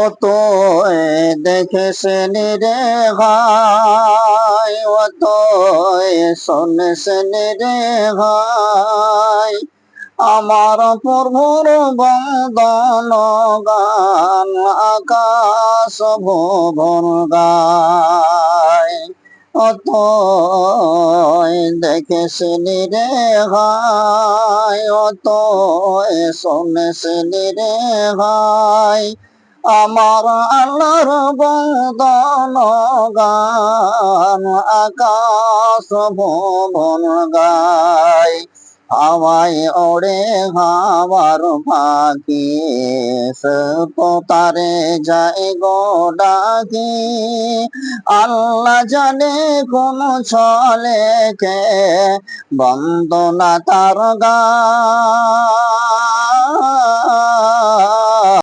ও তো দেখেছেন রে ভাই, ও তো শুনেছেন রে ভাই, আমার প্রভুর বন্দন গান আকাশ ভুবন গায়। অত দেখেছেন রে ভাই, অত শুনেছেন রে ভাই, আমার আল্লাহর বন্দন গান আকাশ ভুবন গায়। হাওয়ায় ওড়ে হাওয়ার পাখি, তারে যায় গো ডাকি, আল্লাহ জানে কোন ছলে কে বন্দনা তার গায়।